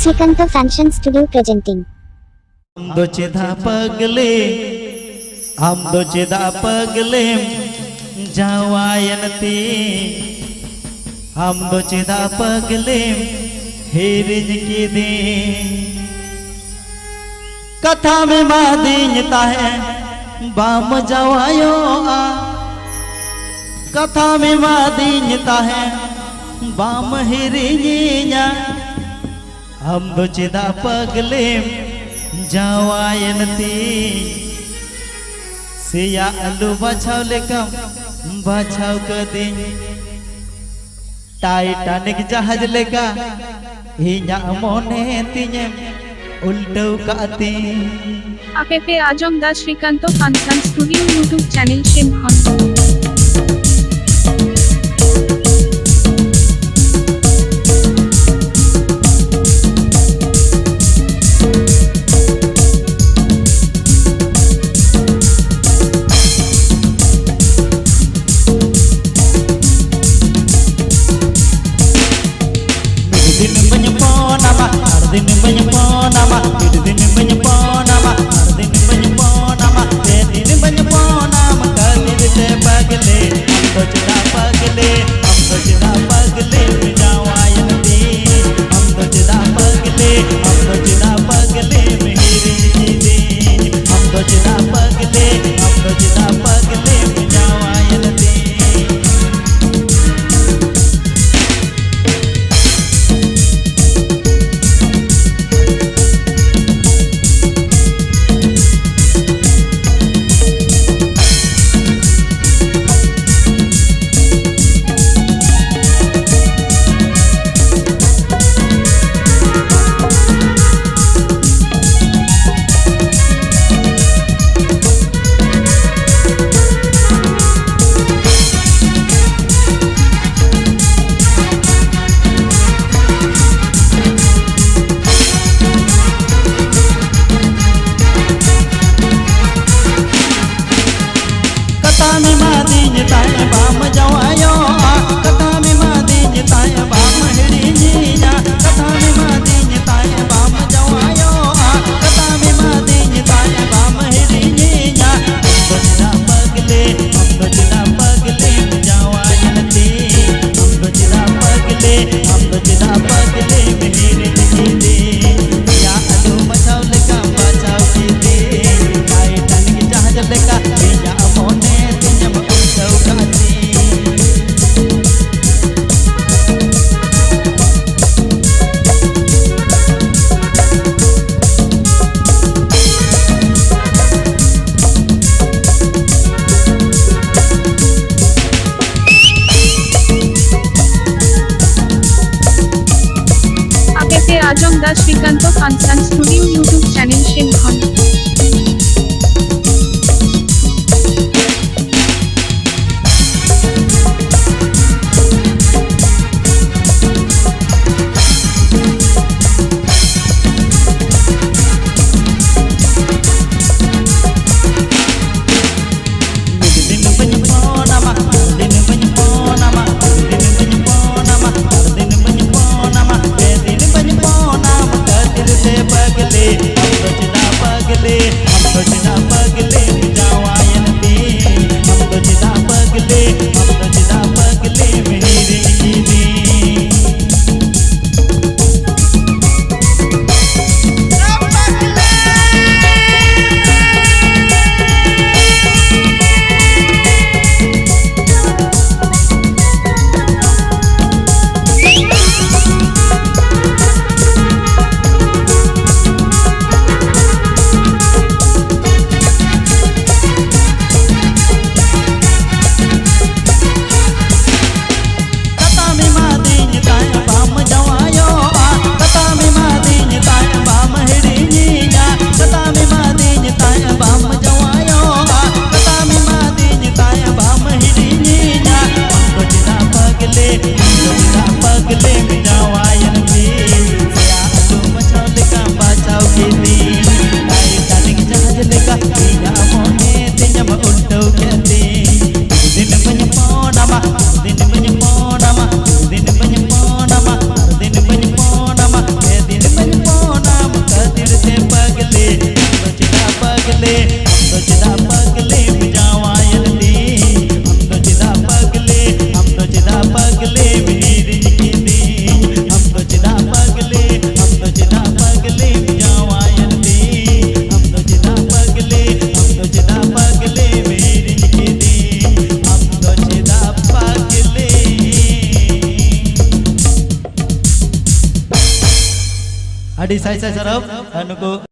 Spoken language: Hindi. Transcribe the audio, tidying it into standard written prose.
Srikanto Fashion Studio presenting. Amdo ceda pagle jawayanti amdo ceda pagle hirij kide कथा में मादीनता है बाम जवायो आ कथा में मादीनता है बाम हिरिया हम दो चिदा पगले जवायनती सिया अलू बचाव लेकम बचाव कदी टाइटैनिक जहाज लेका हिया मोने तिने उल्टो काते APP Ajam Da Srikanto Fashion Studio YouTube channel Shimhon Ajam Da Srikanto Fashion Studio YouTube channel Shimhon पगले पगले हम तो चिदा पगले जावायन दी हम तो चिदा पगले हम तो चिदा पगले वीरिन की दी हम तो चिदा पगले हम तो चिदा पगले जावायन दी हम तो चिदा पगले हम तो चिदा पगले वीरिन की दी हम तो चिदा पगले अड़ी साई साई सरब अनुको